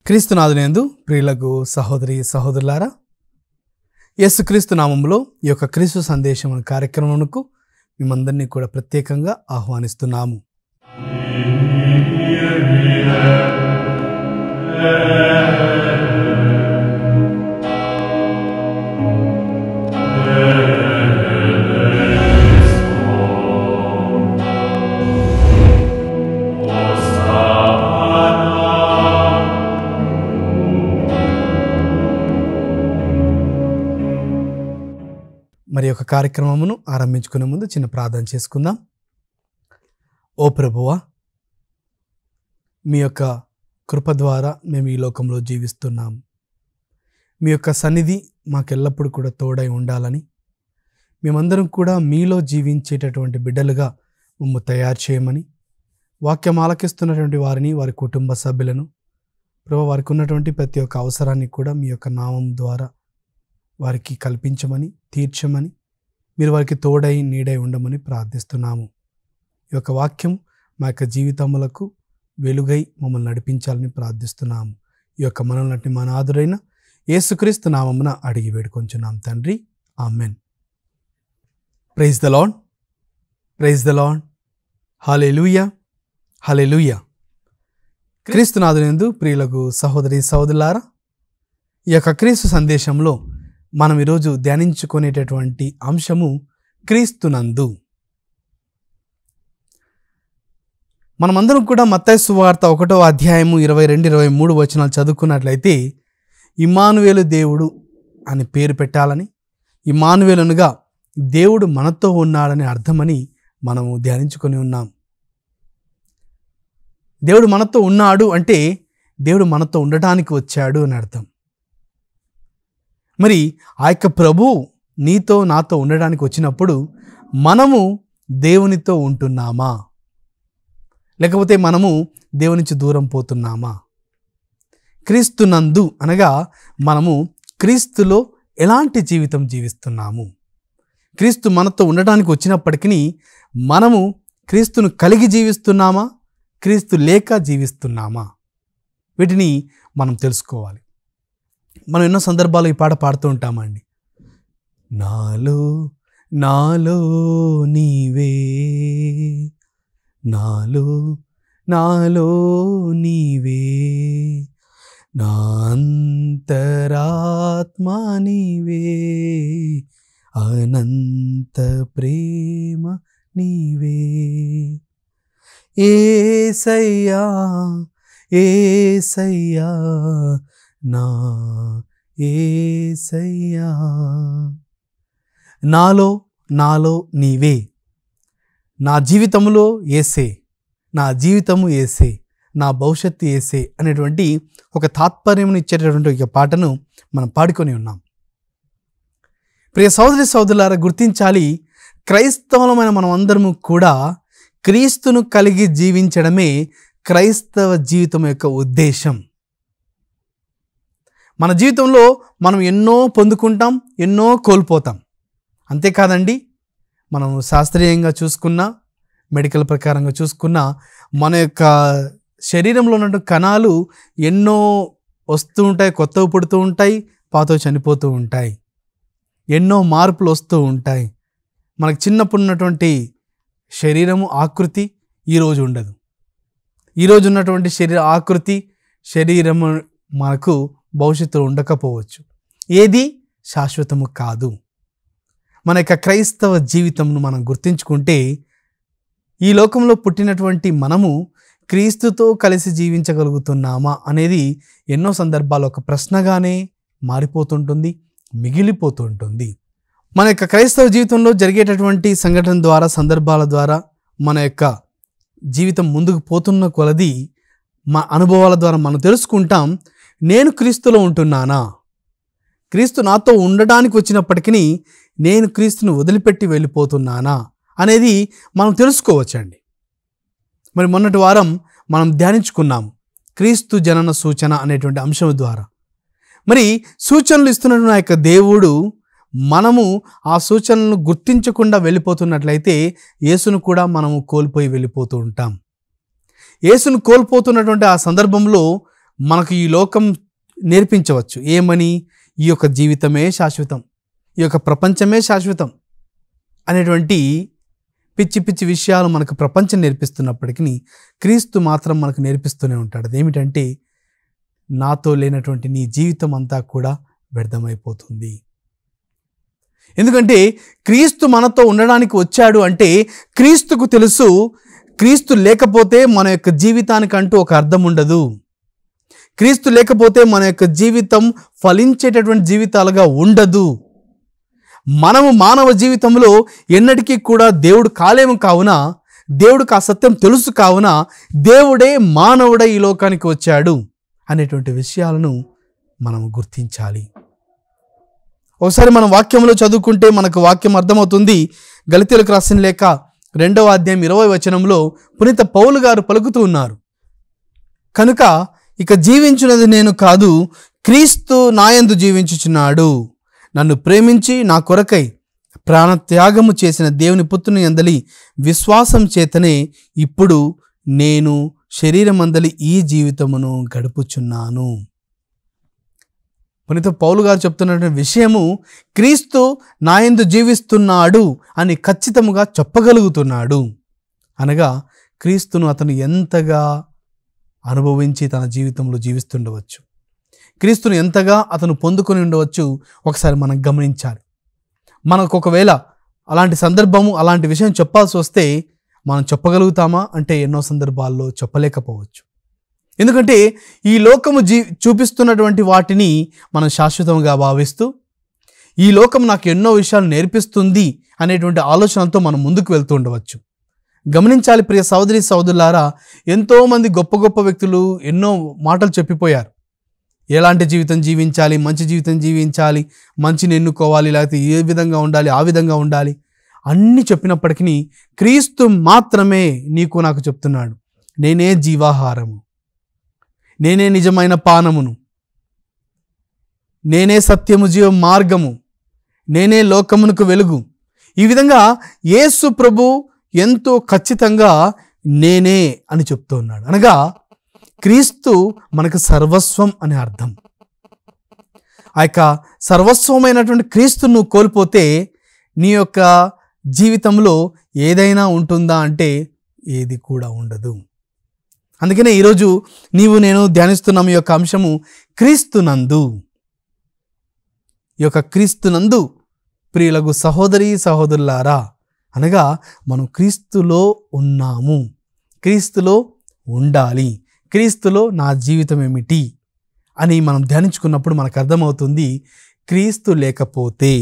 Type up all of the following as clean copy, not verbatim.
క్రీస్తునాథునందు ప్రియులకు సహోదరి సహోదరులారా, యేసుక్రీస్తు నామములో ఈ యొక్క క్రీస్తు సందేశం కార్యక్రమమునకు మిమ్మందరినీ కూడా ప్రత్యేకంగా ఆహ్వానిస్తున్నాము. మరి యొక్క కార్యక్రమమును ఆరంభించుకునే ముందు చిన్న ప్రార్థన చేసుకుందాం. ఓ ప్రభువా, మీ యొక్క కృప ద్వారా మేము ఈ లోకంలో జీవిస్తున్నాము. మీ యొక్క సన్నిధి మాకెల్లప్పుడూ కూడా తోడై ఉండాలని, మేమందరం కూడా మీలో జీవించేటటువంటి బిడ్డలుగా మమ్ము తయారు చేయమని, వాక్యం ఆలకిస్తున్నటువంటి వారిని, వారి కుటుంబ సభ్యులను, ప్రభు వారికి ఉన్నటువంటి ప్రతి ఒక్క అవసరాన్ని కూడా మీ యొక్క నామం ద్వారా వారికి కల్పించమని, తీర్చమని, మీరు వారికి తోడై నీడై ఉండమని ప్రార్థిస్తున్నాము. ఈ యొక్క వాక్యం మా యొక్క జీవితములకు వెలుగై మమ్మల్ని నడిపించాలని ప్రార్థిస్తున్నాము. ఈ యొక్క మనల్ని మన ఆదురైన యేసుక్రీస్తు నామమున అడిగి వేడుకొంచున్నాం తండ్రి, amen. Praise the lord, praise the lord, hallelujah, hallelujah. క్రీస్తునాథునందు ప్రియులకు సహోదరి సహోదరులారా, ఈ యొక్క క్రీస్తు సందేశంలో మనం ఈరోజు ధ్యానించుకునేటటువంటి అంశము క్రీస్తునందు. మనమందరం కూడా మత్తయి సువార్త 1వ అధ్యాయము 22-23 వచనాలు చదువుకున్నట్లయితే, ఇమ్మానుయేలు దేవుడు అని పేరు పెట్టాలని, ఇమ్మానుయేలు అనగా దేవుడు మనతో ఉన్నాడని అర్థమని మనము ధ్యానించుకొని ఉన్నాం. దేవుడు మనతో ఉన్నాడు అంటే దేవుడు మనతో ఉండటానికి వచ్చాడు అని అర్థం. మరి ఆ యొక్క ప్రభువు నీతో నాతో ఉండడానికి వచ్చినప్పుడు మనము దేవునితో ఉంటున్నామా, లేకపోతే మనము దేవుని నుంచి దూరం పోతున్నామా? క్రీస్తునందు అనగా మనము క్రీస్తులో ఎలాంటి జీవితం జీవిస్తున్నాము? క్రీస్తు మనతో ఉండడానికి వచ్చినప్పటికీ మనము క్రీస్తును కలిగి జీవిస్తున్నామా, క్రీస్తు లేక జీవిస్తున్నామా? వీటిని మనం తెలుసుకోవాలి. మనం ఎన్నో సందర్భాలు ఈ పాట పాడుతూ ఉంటామండి. నాలో నాలో నీవే, నాలో నాలో నీవే, నా అంతరాత్మ నీవే, అనంత ప్రేమ నీవే, యేసయ్యా యేసయ్యా నా యేసయ్యా. నాలో నాలో నీవే, నా జీవితంలో యేసే, నా జీవితము యేసే, నా భవిష్యత్తు యేసే అనేటువంటి ఒక తాత్పర్యం ఇచ్చేటటువంటి ఒక పాటను మనం పాడుకొని ఉన్నాం. ప్రియ సహోదరి సహోదరులారా, గుర్తించాలి, క్రైస్తవులమైన మనం అందరము కూడా క్రీస్తును కలిగి జీవించడమే క్రైస్తవ జీవితం యొక్క ఉద్దేశం. మన జీవితంలో మనం ఎన్నో పొందుకుంటాం, ఎన్నో కోల్పోతాం. అంతేకాదండి, మనం శాస్త్రీయంగా చూసుకున్నా, మెడికల్ ప్రకారంగా చూసుకున్నా, మన యొక్క శరీరంలో ఉన్న కణాలు ఎన్నో వస్తూ ఉంటాయి, కొత్తవి పుడుతూ ఉంటాయి, పాతవి చనిపోతూ ఉంటాయి, ఎన్నో మార్పులు వస్తూ ఉంటాయి. మనకు చిన్నప్పుడు ఉన్నటువంటి శరీరము ఆకృతి ఈరోజు ఉండదు. ఈరోజు ఉన్నటువంటి శరీరము మనకు భవిష్యత్తులో ఉండకపోవచ్చు. ఏది శాశ్వతము కాదు. మన యొక్క క్రైస్తవ జీవితంను మనం గుర్తించుకుంటే, ఈ లోకంలో పుట్టినటువంటి మనము క్రీస్తుతో కలిసి జీవించగలుగుతున్నామా అనేది ఎన్నో సందర్భాలు ఒక ప్రశ్నగానే మారిపోతుంటుంది, మిగిలిపోతుంటుంది. మన యొక్క క్రైస్తవ జీవితంలో జరిగేటటువంటి సంఘటన ద్వారా, సందర్భాల ద్వారా మన యొక్క జీవితం ముందుకు పోతున్న కొలది మా అనుభవాల ద్వారా మనం తెలుసుకుంటాం, నేను క్రీస్తులో ఉంటున్నానా, క్రీస్తు నాతో ఉండడానికి వచ్చినప్పటికీ నేను క్రీస్తును వదిలిపెట్టి వెళ్ళిపోతున్నానా అనేది మనం తెలుసుకోవచ్చండి. మరి మొన్నటి వారం మనం ధ్యానించుకున్నాము క్రీస్తు జనన సూచన అనేటువంటి అంశం ద్వారా. మరి సూచనలు ఇస్తున్నటువంటి ఆ యొక్క దేవుడు మనము ఆ సూచనలను గుర్తించకుండా వెళ్ళిపోతున్నట్లయితే యేసును కూడా మనము కోల్పోయి వెళ్ళిపోతూ ఉంటాం. యేసును కోల్పోతున్నటువంటి ఆ సందర్భంలో మనకు ఈ లోకం నేర్పించవచ్చు. ఏమని? ఈ యొక్క జీవితమే శాశ్వతం, ఈ యొక్క ప్రపంచమే శాశ్వతం అనేటువంటి పిచ్చి పిచ్చి విషయాలు మనకు ప్రపంచం నేర్పిస్తున్నప్పటికీ క్రీస్తు మాత్రం మనకు నేర్పిస్తూనే ఉంటాడు. అదేమిటంటే, నాతో లేనటువంటి నీ జీవితం అంతా కూడా వ్యర్థమైపోతుంది. ఎందుకంటే క్రీస్తు మనతో ఉండడానికి వచ్చాడు అంటే క్రీస్తుకు తెలుసు, క్రీస్తు లేకపోతే మన యొక్క జీవితానికంటూ ఒక అర్థం ఉండదు. క్రీస్తు లేకపోతే మన యొక్క జీవితం ఫలించేటటువంటి జీవితాలుగా ఉండదు. మనము మానవ జీవితంలో ఎన్నటికీ కూడా దేవుడు కాలేము కావున, దేవుడికి ఆ సత్యం తెలుసు కావున దేవుడే మానవుడై ఈ లోకానికి వచ్చాడు అనేటువంటి విషయాలను మనం గుర్తించాలి. ఒకసారి మనం వాక్యంలో చదువుకుంటే మనకు వాక్యం అర్థమవుతుంది. గలతీయులకు రాసిన లేఖ 2వ అధ్యాయం 20వ వచనంలో పునీత పౌలు గారు పలుకుతూ ఉన్నారు, కనుక ఇక జీవించున్నది నేను కాదు, క్రీస్తు నాయందు జీవించుచున్నాడు. నన్ను ప్రేమించి నా కొరకై ప్రాణత్యాగము చేసిన దేవుని పుత్రుని యందలి విశ్వాసం చేతనే ఇప్పుడు నేను శరీరమందలి ఈ జీవితమును గడుపుచున్నాను. పునీత పౌలు గారు చెప్తున్నటువంటి విషయము, క్రీస్తు నాయందు జీవిస్తున్నాడు అని ఖచ్చితంగా చెప్పగలుగుతున్నాడు. అనగా క్రీస్తును అతను ఎంతగా అనుభవించి తన జీవితంలో జీవిస్తుండవచ్చు, క్రీస్తును ఎంతగా అతను పొందుకొని ఉండవచ్చు ఒకసారి మనం గమనించాలి. మనకు ఒకవేళ అలాంటి సందర్భము, అలాంటి విషయం చెప్పాల్సి వస్తే మనం చెప్పగలుగుతామా అంటే ఎన్నో సందర్భాల్లో చెప్పలేకపోవచ్చు. ఎందుకంటే ఈ లోకము చూపిస్తున్నటువంటి వాటిని మనం శాశ్వతంగా భావిస్తూ, ఈ లోకం నాకు ఎన్నో విషయాలు నేర్పిస్తుంది అనేటువంటి ఆలోచనతో మనం ముందుకు వెళ్తూ ఉండవచ్చు. గమనించాలి ప్రియ సహోదరి సహోదరులారా, ఎంతోమంది గొప్ప గొప్ప వ్యక్తులు ఎన్నో మాటలు చెప్పిపోయారు. ఎలాంటి జీవితం జీవించాలి, మంచి జీవితం జీవించాలి, మంచిని ఎన్నుకోవాలి, లేకపోతే ఏ విధంగా ఉండాలి, ఆ విధంగా ఉండాలి అన్నీ చెప్పినప్పటికీ క్రీస్తు మాత్రమే నీకు నాకు చెప్తున్నాడు, నేనే జీవాహారము, నేనే నిజమైన పానమును, నేనే సత్యము జీవ మార్గము, నేనే లోకమునకు వెలుగు. ఈ విధంగా యేసు ప్రభు ఎంతో ఖచ్చితంగా నేనే అని చెప్తూ ఉన్నాడు. అనగా క్రీస్తు మనకు సర్వస్వం అనే అర్థం. ఆ యొక్క సర్వస్వమైనటువంటి క్రీస్తును నువ్వు కోల్పోతే నీ యొక్క జీవితంలో ఏదైనా ఉంటుందా అంటే ఏది కూడా ఉండదు. అందుకనే ఈరోజు నీవు నేను ధ్యానిస్తున్నాం ఈ యొక్క అంశము క్రీస్తునందు. ఈ యొక్క క్రీస్తునందు ప్రియులకు సహోదరి సహోదరులారా, అనగా మనం క్రీస్తులో ఉన్నాము, క్రీస్తులో ఉండాలి, క్రీస్తులో నా జీవితం ఏమిటి అని మనం ధ్యానించుకున్నప్పుడు మనకు అర్థమవుతుంది, క్రీస్తు లేకపోతే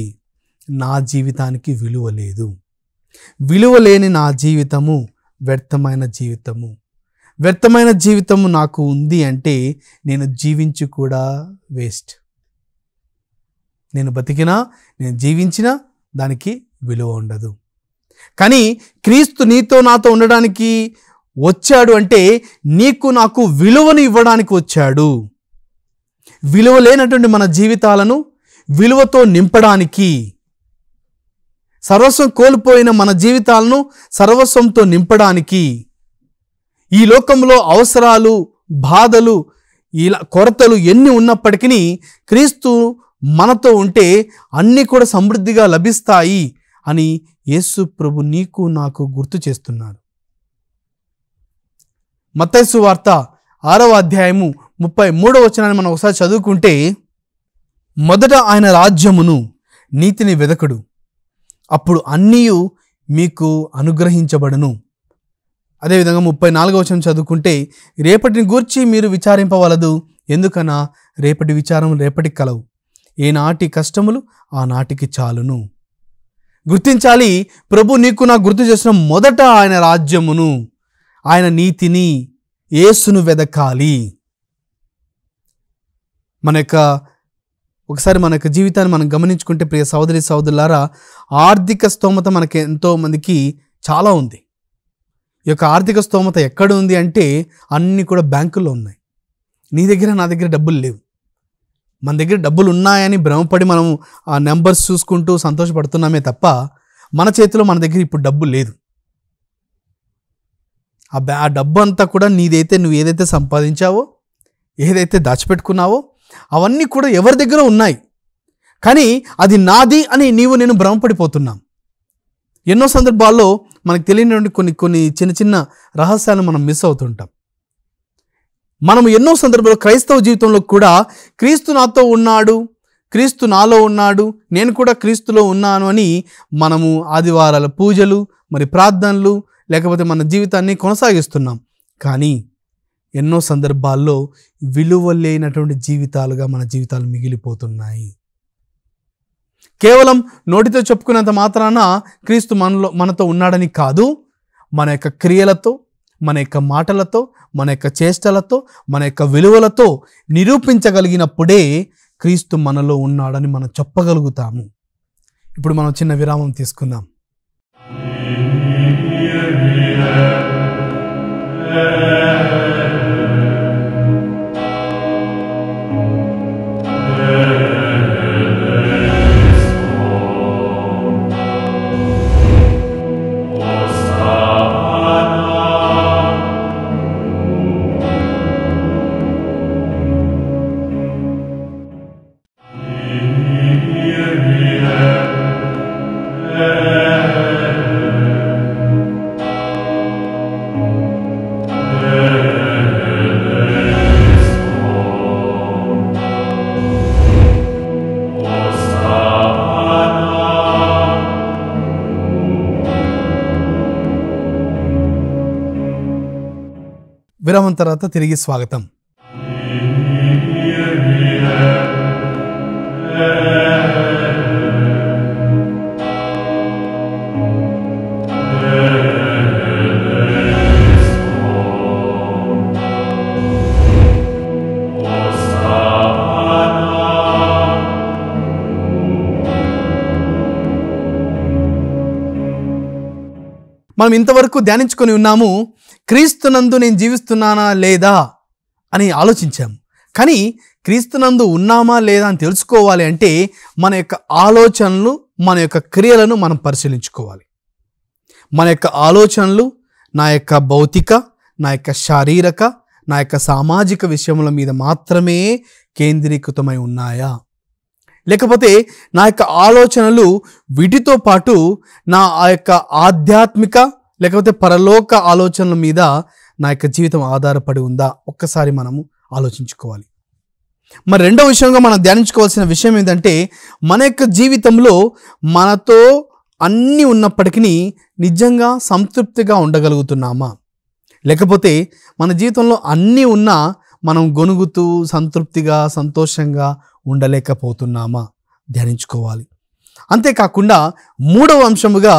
నా జీవితానికి విలువ లేదు. విలువ లేని నా జీవితము వ్యర్థమైన జీవితము. వ్యర్థమైన జీవితము నాకు ఉంది అంటే నేను జీవించి కూడా వేస్ట్. నేను బతికినా, నేను జీవించినా దానికి విలువ ఉండదు. కానీ క్రీస్తు నీతో నాతో ఉండడానికి వచ్చాడు అంటే నీకు నాకు విలువను ఇవ్వడానికి వచ్చాడు. విలువ లేనటువంటి మన జీవితాలను విలువతో నింపడానికి, సర్వస్వం కోల్పోయిన మన జీవితాలను సర్వస్వంతో నింపడానికి, ఈ లోకంలో అవసరాలు, బాధలు, ఇలా కొరతలు ఎన్ని ఉన్నప్పటికీ క్రీస్తు మనతో ఉంటే అన్నీ కూడా సమృద్ధిగా లభిస్తాయి అని యేసు ప్రభు నీకు నాకు గుర్తు చేస్తున్నాడు. మత్తయి సువార్త 6వ అధ్యాయము 33వ వచనాన్ని మనం ఒకసారి చదువుకుంటే, మొదట ఆయన రాజ్యమును నీతిని వెదకుడు, అప్పుడు అన్నీయు మీకు అనుగ్రహించబడును. అదేవిధంగా 34వ వచనం చదువుకుంటే, రేపటిని గూర్చి మీరు విచారింపవలదు, ఎందుకన్నా రేపటి విచారం రేపటికి కలవు, ఏనాటి కష్టములు ఆనాటికి చాలును. గుర్తించాలి, ప్రభు నీకు నాకు గుర్తు చేసిన మొదట ఆయన రాజ్యమును, ఆయన నీతిని, యేసును వెదకాలి. ఒకసారి మన యొక్క జీవితాన్ని మనం గమనించుకుంటే ప్రియ సహోదరి సహోదరులారా, ఆర్థిక స్తోమత మనకి ఎంతో మందికి చాలా ఉంది. ఈ యొక్క ఆర్థిక స్తోమత ఎక్కడ ఉంది అంటే అన్నీ కూడా బ్యాంకుల్లో ఉన్నాయి. నీ దగ్గర నా దగ్గర డబ్బులు లేవు. మన దగ్గర డబ్బులు ఉన్నాయని భ్రమపడి మనం ఆ నెంబర్స్ చూసుకుంటూ సంతోషపడుతున్నామే తప్ప మన చేతిలో మన దగ్గర ఇప్పుడు డబ్బు లేదు. ఆ డబ్బు అంతా కూడా నీదైతే, నువ్వు ఏదైతే సంపాదించావో, ఏదైతే దాచిపెట్టుకున్నావో అవన్నీ కూడా ఎవరి దగ్గర ఉన్నాయి, కానీ అది నాది అని నేను భ్రమపడిపోతున్నాం. ఎన్నో సందర్భాల్లో మనకు తెలియని కొన్ని చిన్న చిన్న రహస్యాలను మనం మిస్ అవుతుంటాం. మనం ఎన్నో సందర్భాల్లో క్రైస్తవ జీవితంలో కూడా క్రీస్తు నాతో ఉన్నాడు, క్రీస్తు నాలో ఉన్నాడు, నేను కూడా క్రీస్తులో ఉన్నాను అని మనము ఆదివారాల పూజలు, మరి ప్రార్థనలు, లేకపోతే మన జీవితాన్ని కొనసాగిస్తున్నాం. కానీ ఎన్నో సందర్భాల్లో విలువ లేనటువంటి జీవితాలుగా మన జీవితాలు మిగిలిపోతున్నాయి. కేవలం నోటితో చెప్పుకున్నంత మాత్రాన క్రీస్తు మనతో ఉన్నాడని కాదు, మన యొక్క క్రియలతో, మన యొక్క మాటలతో, మన యొక్క చేష్టలతో, మన యొక్క విలువలతో నిరూపించగలిగినప్పుడే క్రీస్తు మనలో ఉన్నాడని మనం చెప్పగలుగుతాము. ఇప్పుడు మనం చిన్న విరామం తీసుకుందాం. విరామం తర్వాత తిరిగి స్వాగతం. మనం ఇంతవరకు ధ్యానించుకొని ఉన్నాము, క్రీస్తునందు నేను జీవిస్తున్నానా లేదా అని ఆలోచించాము. కానీ క్రీస్తునందు ఉన్నామా లేదా అని తెలుసుకోవాలి అంటే మన యొక్క ఆలోచనలు, మన యొక్క క్రియలను మనం పరిశీలించుకోవాలి. మన యొక్క ఆలోచనలు నా యొక్క భౌతిక, నా యొక్క శారీరక, నా యొక్క సామాజిక విషయముల మీద మాత్రమే కేంద్రీకృతమై ఉన్నాయా, లేకపోతే నా యొక్క ఆలోచనలు వీటితో పాటు నా యొక్క ఆధ్యాత్మిక లేకపోతే పరలోక ఆలోచనల మీద నా యొక్క జీవితం ఆధారపడి ఉందా, ఒక్కసారి మనము ఆలోచించుకోవాలి. మరి రెండో విషయంగా మనం ధ్యానించుకోవాల్సిన విషయం ఏంటంటే, మన యొక్క జీవితంలో మనతో అన్నీ ఉన్నప్పటికీ నిజంగా సంతృప్తిగా ఉండగలుగుతున్నామా, లేకపోతే మన జీవితంలో అన్నీ ఉన్నా మనం గొనుగుతూ సంతృప్తిగా సంతోషంగా ఉండలేకపోతున్నామా ధ్యానించుకోవాలి. అంతేకాకుండా మూడవ అంశముగా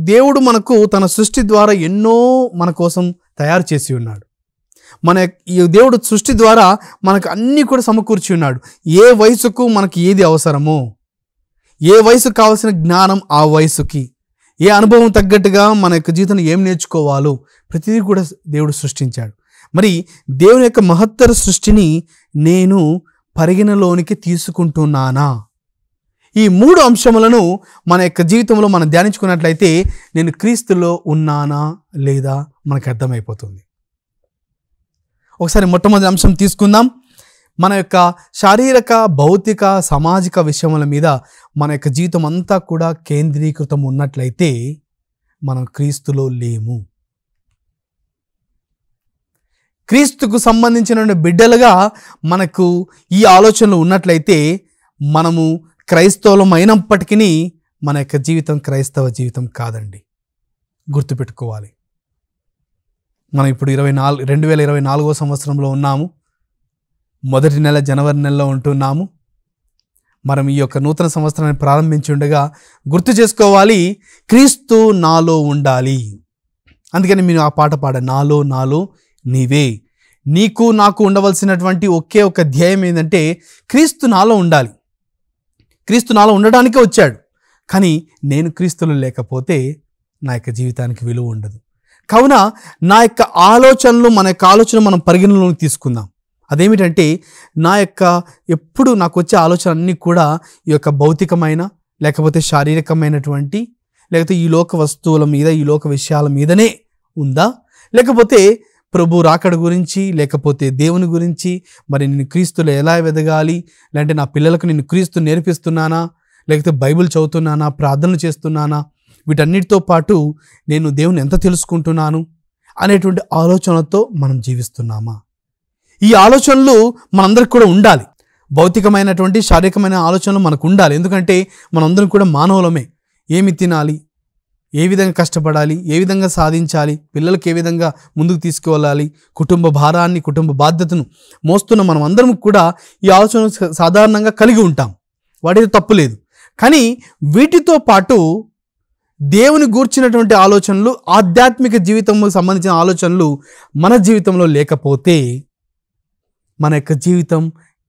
దేవుడు మనకు తన సృష్టి ద్వారా ఎన్నో మన కోసం తయారు చేసి ఉన్నాడు. ఈ దేవుడు సృష్టి ద్వారా మనకు అన్నీ కూడా సమకూర్చి ఉన్నాడు. ఏ వయసుకు మనకి ఏది అవసరమో, ఏ వయసుకు కావాల్సిన జ్ఞానం ఆ వయసుకి, ఏ అనుభవం తగ్గట్టుగా మన యొక్క జీవితంలో ఏం నేర్చుకోవాలో ప్రతిదీ కూడా దేవుడు సృష్టించాడు. మరి దేవుని యొక్క మహత్తర సృష్టిని నేను పరిగణలోనికి తీసుకుంటున్నానా? ఈ మూడు అంశములను మన యొక్క జీవితంలో మనం ధ్యానించుకున్నట్లయితే నేను క్రీస్తులో ఉన్నానా లేదా మనకు అర్థమైపోతుంది. ఒకసారి మొట్టమొదటి అంశం తీసుకుందాం. మన యొక్క శారీరక, భౌతిక, సామాజిక విషయముల మీద మన యొక్క జీవితం అంతా కూడా కేంద్రీకృతం ఉన్నట్లయితే మనం క్రీస్తులో లేము. క్రీస్తుకు సంబంధించిన బిడ్డలుగా మనకు ఈ ఆలోచనలు ఉన్నట్లయితే మనము క్రైస్తవులం అయినప్పటికీ మన యొక్క జీవితం క్రైస్తవ జీవితం కాదండి, గుర్తుపెట్టుకోవాలి. మనం ఇప్పుడు 2024 సంవత్సరంలో ఉన్నాము. మొదటి నెల జనవరి నెలలో ఉంటున్నాము. మనం ఈ యొక్క నూతన సంవత్సరాన్ని ప్రారంభించి ఉండగా గుర్తు చేసుకోవాలి, క్రీస్తు నాలో ఉండాలి. అందుకని మీరు ఆ పాట పాడ, నాలో నాలో నీవే. నీకు నాకు ఉండవలసినటువంటి ఒకే ఒక ధ్యేయం ఏంటంటే క్రీస్తు నాలో ఉండాలి. క్రీస్తు నాలో ఉండడానికే వచ్చాడు. కానీ నేను క్రీస్తులో లేకపోతే నా యొక్క జీవితానికి విలువ ఉండదు. కావున నా యొక్క ఆలోచనలు, మన యొక్క ఆలోచన మనం పరిగణలోకి తీసుకుందాం. అదేమిటంటే ఎప్పుడు నాకు వచ్చే ఆలోచన అన్నీ కూడా ఈ యొక్క భౌతికమైన లేకపోతే శారీరకమైనటువంటి లేకపోతే ఈ లోక వస్తువుల మీద, ఈ లోక విషయాల మీదనే ఉందా, లేకపోతే ప్రభు రాకడ గురించి, లేకపోతే దేవుని గురించి, మరి నేను క్రీస్తులో ఎలా ఎదగాలి, లేదంటే నా పిల్లలకు నేను క్రీస్తు నేర్పిస్తున్నానా, లేకపోతే బైబిల్ చదువుతున్నానా, ప్రార్థనలు చేస్తున్నానా, వీటన్నిటితో పాటు నేను దేవుని ఎంత తెలుసుకుంటున్నాను అనేటువంటి ఆలోచనలతో మనం జీవిస్తున్నామా? ఈ ఆలోచనలు మనందరికి కూడా ఉండాలి. భౌతికమైనటువంటి శారీరకమైన ఆలోచనలు మనకు ఉండాలి. ఎందుకంటే మనందరం కూడా మానవులమే. ఏమి తినాలి, ఏ విధంగా కష్టపడాలి, ఏ విధంగా సాధించాలి, పిల్లలకు ఏ విధంగా ముందుకు తీసుకువెళ్ళాలి, కుటుంబ భారాన్ని, కుటుంబ బాధ్యతను మోస్తున్న మనం అందరం కూడా ఈ ఆలోచన సాధారణంగా కలిగి ఉంటాం. వాటితో తప్పు లేదు. కానీ వీటితో పాటు దేవుని గూర్చినటువంటి ఆలోచనలు, ఆధ్యాత్మిక జీవితంకు సంబంధించిన ఆలోచనలు మన జీవితంలో లేకపోతే మన యొక్క జీవితం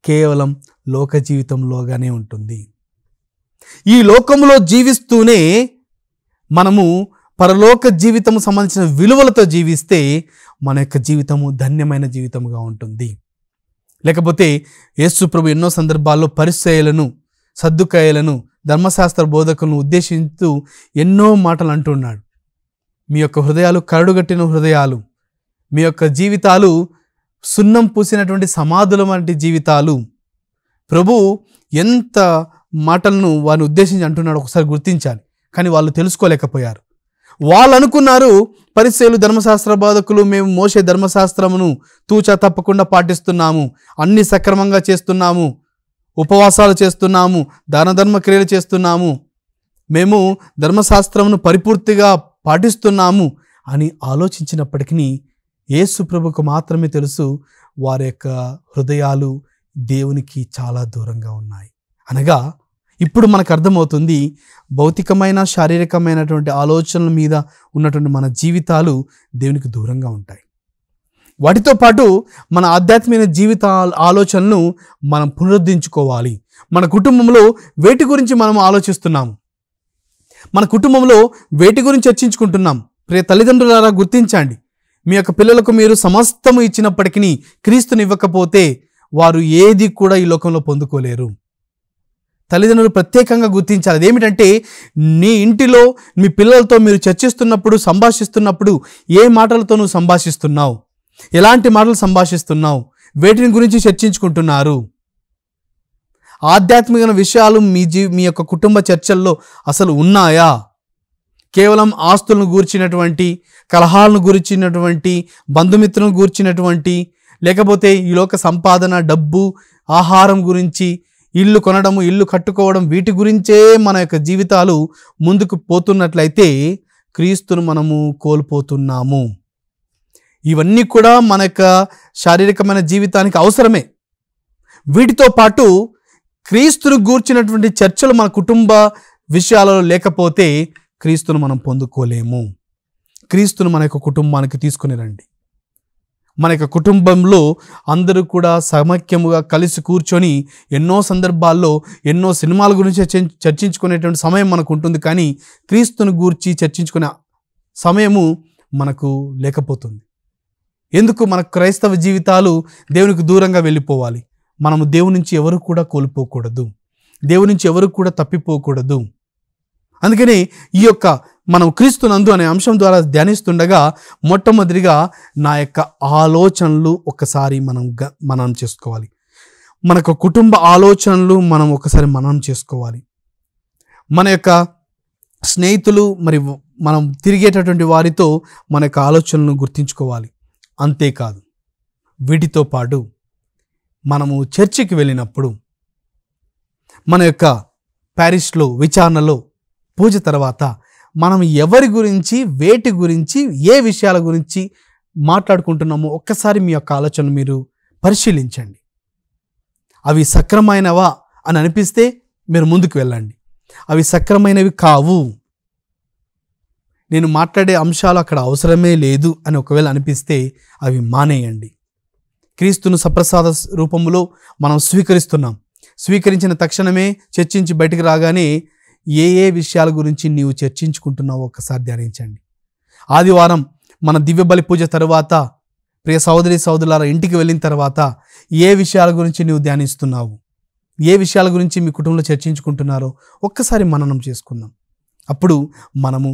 కేవలం లోక జీవితంలోగానే ఉంటుంది. ఈ లోకంలో జీవిస్తూనే మనము పరలోక జీవితము సంబంధించిన విలువలతో జీవిస్తే మన యొక్క జీవితము ధన్యమైన జీవితముగా ఉంటుంది. లేకపోతే యేసు ప్రభు ఎన్నో సందర్భాల్లో పరిసయ్యులను, సద్దుకాయులను, ధర్మశాస్త్ర బోధకులను ఉద్దేశిస్తూ ఎన్నో మాటలు అంటున్నాడు. మీ యొక్క హృదయాలు కరడుగట్టిన హృదయాలు, మీ యొక్క జీవితాలు సున్నం పూసినటువంటి సమాధుల వంటి జీవితాలు. ప్రభు ఎంత మాటలను వారిని ఉద్దేశించి అంటున్నాడు ఒకసారి గుర్తించాలి. కానీ వాళ్ళు తెలుసుకోలేకపోయారు. వాళ్ళు అనుకున్నారు, పరిసయ్యులు, ధర్మశాస్త్ర బోధకులు, మేము మోషే ధర్మశాస్త్రమును తూచా తప్పకుండా పాటిస్తున్నాము, అన్ని సక్రమంగా చేస్తున్నాము, ఉపవాసాలు చేస్తున్నాము, దాన ధర్మ క్రియలు చేస్తున్నాము, మేము ధర్మశాస్త్రమును పరిపూర్తిగా పాటిస్తున్నాము అని ఆలోచించినప్పటికీ యేసు ప్రభుకు మాత్రమే తెలుసు వారి యొక్క హృదయాలు దేవునికి చాలా దూరంగా ఉన్నాయి. అనగా ఇప్పుడు మనకు అర్థమవుతుంది, భౌతికమైన శారీరకమైనటువంటి ఆలోచనల మీద ఉన్నటువంటి మన జీవితాలు దేవునికి దూరంగా ఉంటాయి. వాటితో పాటు మన ఆధ్యాత్మిక జీవిత ఆలోచనలను మనం పునరుద్ధరించుకోవాలి. మన కుటుంబంలో వేటి గురించి మనం ఆలోచిస్తున్నాము, మన కుటుంబంలో వేటి గురించి చర్చించుకుంటున్నాం. ప్రియ తల్లిదండ్రులారా గుర్తించండి, మీ యొక్క పిల్లలకు మీరు సమస్తము ఇచ్చినప్పటికీ క్రీస్తుని ఇవ్వకపోతే వారు ఏది కూడా ఈ లోకంలో పొందుకోలేరు. తల్లిదండ్రులు ప్రత్యేకంగా గుర్తించాలి. అదేమిటంటే, నీ ఇంటిలో మీ పిల్లలతో మీరు చర్చిస్తున్నప్పుడు, సంభాషిస్తున్నప్పుడు ఏ మాటలతో నువ్వు సంభాషిస్తున్నావు, ఎలాంటి మాటలు సంభాషిస్తున్నావు, వేటిని గురించి చర్చించుకుంటున్నారు. ఆధ్యాత్మిక విషయాలు మీ యొక్క కుటుంబ చర్చల్లో అసలు ఉన్నాయా? కేవలం ఆస్తులను గూర్చినటువంటి, కలహాలను గురించినటువంటి, బంధుమిత్రులను గూర్చినటువంటి, లేకపోతే ఈ లోక సంపాదన, డబ్బు, ఆహారం గురించి, ఇల్లు కొనడము, ఇల్లు కట్టుకోవడం, వీటి గురించే మన యొక్క జీవితాలు ముందుకు పోతున్నట్లయితే క్రీస్తును మనము కోల్పోతున్నాము. ఇవన్నీ కూడా మన యొక్క శారీరకమైన జీవితానికి అవసరమే. వీటితో పాటు క్రీస్తును గూర్చినటువంటి చర్చలు మన కుటుంబ విషయాలలో లేకపోతే క్రీస్తును మనం పొందుకోలేము. క్రీస్తును మన యొక్క కుటుంబానికి తీసుకుని రండి. మన యొక్క కుటుంబంలో అందరూ కూడా సమైక్యముగా కలిసి కూర్చొని ఎన్నో సందర్భాల్లో ఎన్నో సినిమాల గురించి చర్చించుకునేటువంటి సమయం మనకు ఉంటుంది. కానీ క్రీస్తును గూర్చి చర్చించుకునే సమయము మనకు లేకపోతుంది. ఎందుకు? మన క్రైస్తవ జీవితాలు దేవునికి దూరంగా వెళ్ళిపోవాలి. మనము దేవుని నుంచి ఎవరు కూడా కోల్పోకూడదు, దేవుని నుంచి ఎవరు కూడా తప్పిపోకూడదు. అందుకని ఈ యొక్క మనం క్రీస్తునందు అనే అంశం ద్వారా ధ్యానిస్తుండగా మొట్టమొదటిగా నా యొక్క ఆలోచనలు ఒకసారి మనం చేసుకోవాలి. మన యొక్క కుటుంబ ఆలోచనలు మనం ఒకసారి మనం చేసుకోవాలి. మన యొక్క స్నేహితులు, మరి మనం తిరిగేటటువంటి వారితో మన యొక్క ఆలోచనలను గుర్తించుకోవాలి. అంతేకాదు, వీటితో పాటు మనము చర్చికి వెళ్ళినప్పుడు మన యొక్క ప్యారిస్లో విచారణలో పూజ తర్వాత మనం ఎవరి గురించి, వేటి గురించి, ఏ విషయాల గురించి మాట్లాడుకుంటున్నామో ఒక్కసారి మీ యొక్క ఆలోచన మీరు పరిశీలించండి. అవి సక్రమైనవా అని అనిపిస్తే మీరు ముందుకు వెళ్ళండి. అవి సక్రమైనవి కావు, నేను మాట్లాడే అంశాలు అక్కడ అవసరమే లేదు అని ఒకవేళ అనిపిస్తే అవి మానేయండి. క్రీస్తును సప్రసాద రూపంలో మనం స్వీకరిస్తున్నాం. స్వీకరించిన తక్షణమే చర్చించి బయటికి రాగానే ఏ విషయాల గురించి నీవు చర్చించుకుంటున్నావో ఒక్కసారి ధ్యానించండి. ఆదివారం మన దివ్య బలి పూజ తర్వాత, ప్రియ సహోదరి సహోదరులారా, ఇంటికి వెళ్ళిన తర్వాత ఏ విషయాల గురించి నీవు ధ్యానిస్తున్నావు, ఏ విషయాల గురించి మీ కుటుంబంలో చర్చించుకుంటున్నారో ఒక్కసారి మననం చేసుకుందాం. అప్పుడు మనము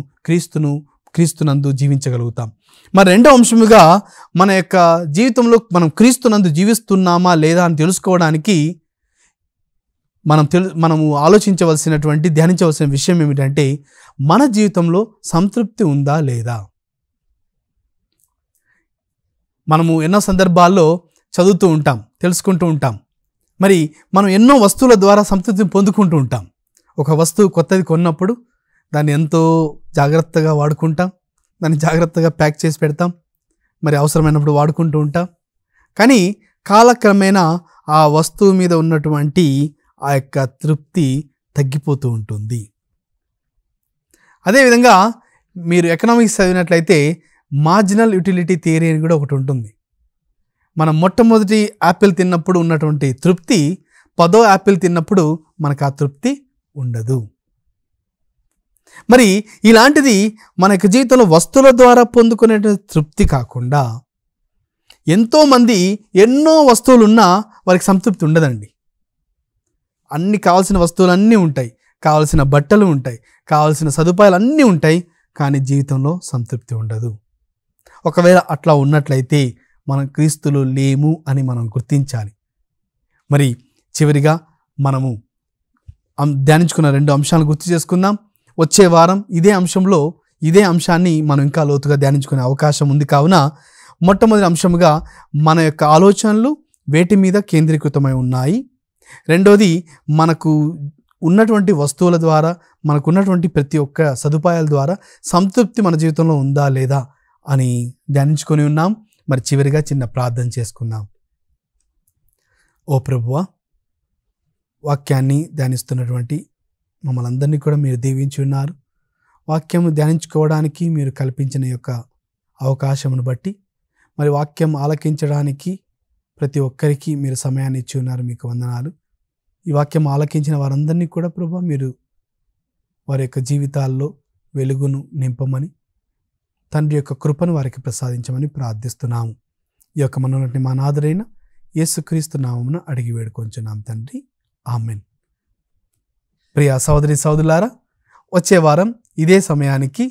క్రీస్తునందు జీవించగలుగుతాం. మరి రెండో అంశముగా మన యొక్క జీవితంలో మనం క్రీస్తునందు జీవిస్తున్నామా లేదా అని తెలుసుకోవడానికి మనము ఆలోచించవలసినటువంటి ధ్యానించవలసిన విషయం ఏమిటంటే మన జీవితంలో సంతృప్తి ఉందా లేదా. మనము ఎన్నో సందర్భాల్లో చదువుతూ ఉంటాం, తెలుసుకుంటూ ఉంటాం. మరి మనం ఎన్నో వస్తువుల ద్వారా సంతృప్తిని పొందుకుంటూ ఉంటాం. ఒక వస్తువు కొత్తది కొన్నప్పుడు దాన్ని ఎంతో జాగ్రత్తగా వాడుకుంటాం, దాన్ని జాగ్రత్తగా ప్యాక్ చేసి పెడతాం, మరి అవసరమైనప్పుడు వాడుకుంటూ ఉంటాం. కానీ కాలక్రమేణా ఆ వస్తువు మీద ఉన్నటువంటి ఆ యొక్క తృప్తి తగ్గిపోతూ ఉంటుంది. అదేవిధంగా మీరు ఎకనామిక్స్ చదివినట్లయితే మార్జినల్ యూటిలిటీ థియరీ అని కూడా ఒకటి ఉంటుంది. మనం మొట్టమొదటి యాపిల్ తిన్నప్పుడు ఉన్నటువంటి తృప్తి 10వ యాపిల్ తిన్నప్పుడు మనకు ఆ తృప్తి ఉండదు. మరి ఇలాంటిది మన యొక్క జీవితంలో వస్తువుల ద్వారా పొందుకునే తృప్తి కాకుండా ఎంతోమంది ఎన్నో వస్తువులు ఉన్నా వారికి సంతృప్తి ఉండదండి. అన్ని కావాల్సిన వస్తువులన్నీ ఉంటాయి, కావాల్సిన బట్టలు ఉంటాయి, కావాల్సిన సదుపాయాలు అన్నీ ఉంటాయి, కానీ జీవితంలో సంతృప్తి ఉండదు. ఒకవేళ అట్లా ఉన్నట్లయితే మనం క్రీస్తులో లేము అని మనం గుర్తించాలి. మరి చివరిగా మనము ధ్యానించుకున్న 2 అంశాలను గుర్తు చేసుకుందాం. వచ్చే వారం ఇదే అంశాన్ని మనం ఇంకా లోతుగా ధ్యానించుకునే అవకాశం ఉంది. కావున మొట్టమొదటి అంశముగా మన యొక్క ఆలోచనలు వేటి మీద కేంద్రీకృతమై ఉన్నాయి. రెండోది మనకు ఉన్నటువంటి వస్తువుల ద్వారా, మనకున్నటువంటి ప్రతి ఒక్క సదుపాయాల ద్వారా సంతృప్తి మన జీవితంలో ఉందా లేదా అని ధ్యానించుకొని ఉన్నాం. మరి చివరిగా చిన్న ప్రార్థన చేసుకుందాం. ఓ ప్రభువా, వాక్యాన్ని ధ్యానిస్తున్నటువంటి మమ్మల్ని అందరినీ కూడా మీరు దీవించి ఉన్నారు. వాక్యము ధ్యానించుకోవడానికి మీరు కల్పించిన యొక్క అవకాశమును బట్టి, మరి వాక్యం ఆలకించడానికి ప్రతి ఒక్కరికి మీరు సమయాన్ని ఇచ్చి ఉన్నారు. మీకు వందనాలు. ఈ వాక్యం ఆలకించిన వారందరినీ కూడా ప్రభువా మీరు వారి యొక్క జీవితాల్లో వెలుగును నింపమని, తండ్రి యొక్క కృపను వారికి ప్రసాదించమని ప్రార్థిస్తున్నాము. ఈ యొక్క మనోటి మా నాథుడైన యేసుక్రీస్తు నామమున అడిగి వేడుకొంచున్నాం తండ్రి, ఆమెన్. ప్రియ సహోదరి సహోదరులారా, వచ్చే వారం ఇదే సమయానికి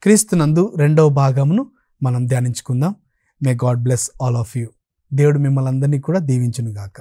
క్రీస్తునందు 2వ భాగమును మనం ధ్యానించుకుందాం. May God bless all of you. దేవుడు మిమ్మల్ని అందరినీ కూడా దీవించును గాక.